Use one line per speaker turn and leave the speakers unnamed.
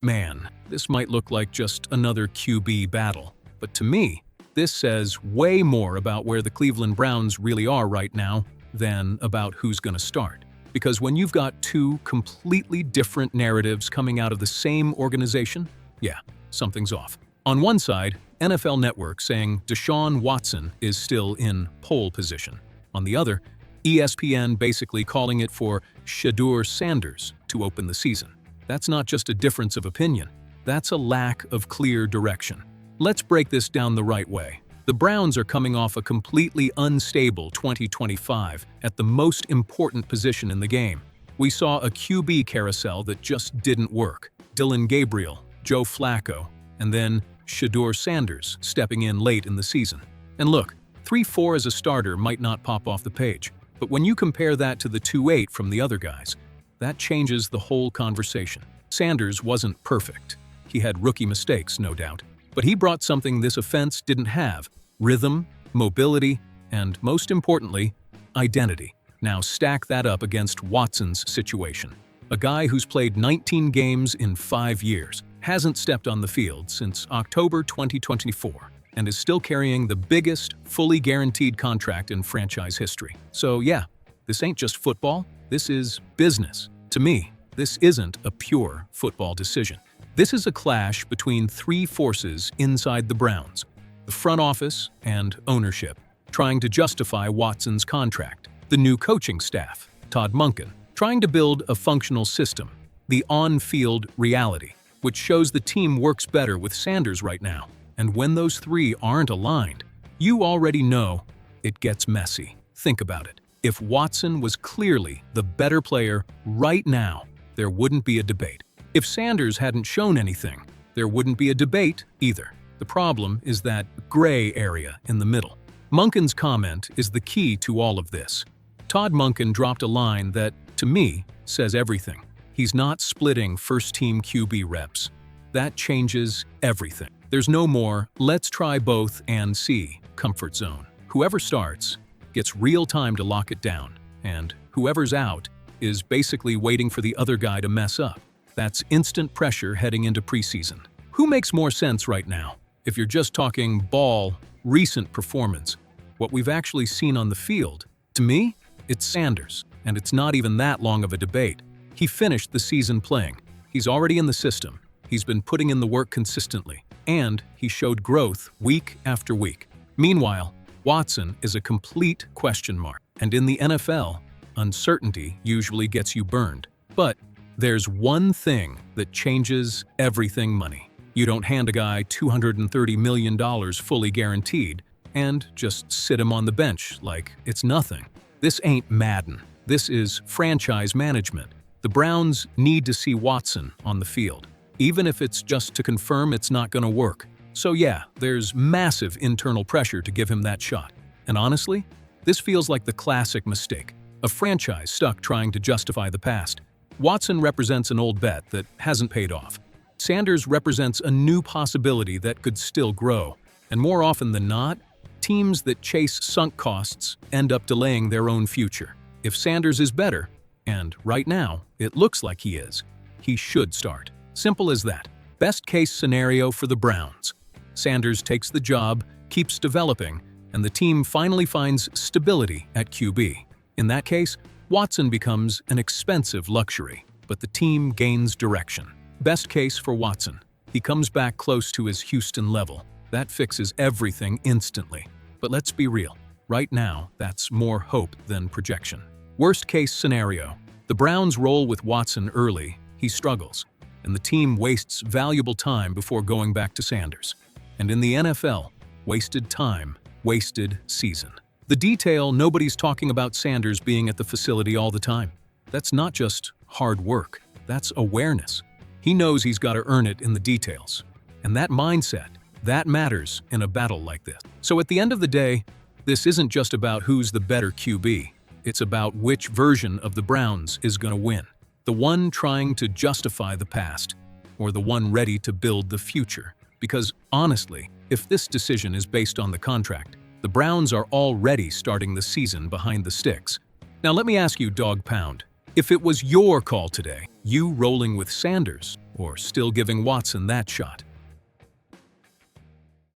Man, this might look like just another QB battle, but to me, this says way more about where the Cleveland Browns really are right now than about who's going to start. Because when you've got two completely different narratives coming out of the same organization, yeah, something's off. On one side, NFL Network saying Deshaun Watson is still in pole position. On the other, ESPN basically calling it for Shedeur Sanders to open the season. That's not just a difference of opinion, that's a lack of clear direction. Let's break this down the right way. The Browns are coming off a completely unstable 2025 at the most important position in the game. We saw a QB carousel that just didn't work. Dylan Gabriel, Joe Flacco, and then Shedeur Sanders stepping in late in the season. And look, 3-4 as a starter might not pop off the page, but when you compare that to the 2-8 from the other guys, that changes the whole conversation. Sanders wasn't perfect. He had rookie mistakes, no doubt. But he brought something this offense didn't have: rhythm, mobility, and most importantly, identity. Now stack that up against Watson's situation. A guy who's played 19 games in 5 years, hasn't stepped on the field since October 2024, and is still carrying the biggest, fully guaranteed contract in franchise history. So yeah, this ain't just football. This is business. To me, this isn't a pure football decision. This is a clash between three forces inside the Browns: the front office and ownership, trying to justify Watson's contract; the new coaching staff, Todd Monken, trying to build a functional system; the on-field reality, which shows the team works better with Sanders right now. And when those three aren't aligned, you already know it gets messy. Think about it. If Watson was clearly the better player right now, there wouldn't be a debate. If Sanders hadn't shown anything, there wouldn't be a debate either. The problem is that gray area in the middle. Monken's comment is the key to all of this. Todd Monken dropped a line that, to me, says everything. He's not splitting first-team QB reps. That changes everything. There's no more "let's try both and see" comfort zone. Whoever starts gets real time to lock it down, and whoever's out is basically waiting for the other guy to mess up. That's instant pressure heading into preseason. Who makes more sense right now? If you're just talking ball, recent performance, what we've actually seen on the field, to me, it's Sanders, and it's not even that long of a debate. He finished the season playing. He's already in the system. He's been putting in the work consistently, and he showed growth week after week. Meanwhile, Watson is a complete question mark, and in the NFL, uncertainty usually gets you burned. But there's one thing that changes everything: money. You don't hand a guy $230 million fully guaranteed and just sit him on the bench like it's nothing. This ain't Madden. This is franchise management. The Browns need to see Watson on the field, even if it's just to confirm it's not going to work. So yeah, there's massive internal pressure to give him that shot. And honestly, this feels like the classic mistake: a franchise stuck trying to justify the past. Watson represents an old bet that hasn't paid off. Sanders represents a new possibility that could still grow. And more often than not, teams that chase sunk costs end up delaying their own future. If Sanders is better, and right now it looks like he is, he should start. Simple as that. Best case scenario for the Browns: Sanders takes the job, keeps developing, and the team finally finds stability at QB. In that case, Watson becomes an expensive luxury, but the team gains direction. Best case for Watson: he comes back close to his Houston level. That fixes everything instantly. But let's be real. Right now, that's more hope than projection. Worst case scenario: the Browns roll with Watson early, he struggles, and the team wastes valuable time before going back to Sanders. And in the NFL, wasted time, wasted season. The detail: nobody's talking about Sanders being at the facility all the time. That's not just hard work, that's awareness. He knows he's got to earn it in the details. And that mindset, that matters in a battle like this. So at the end of the day, this isn't just about who's the better QB. It's about which version of the Browns is going to win. The one trying to justify the past, or the one ready to build the future. Because honestly, if this decision is based on the contract, the Browns are already starting the season behind the sticks. Now let me ask you, Dog Pound, if it was your call today, you rolling with Sanders or still giving Watson that shot?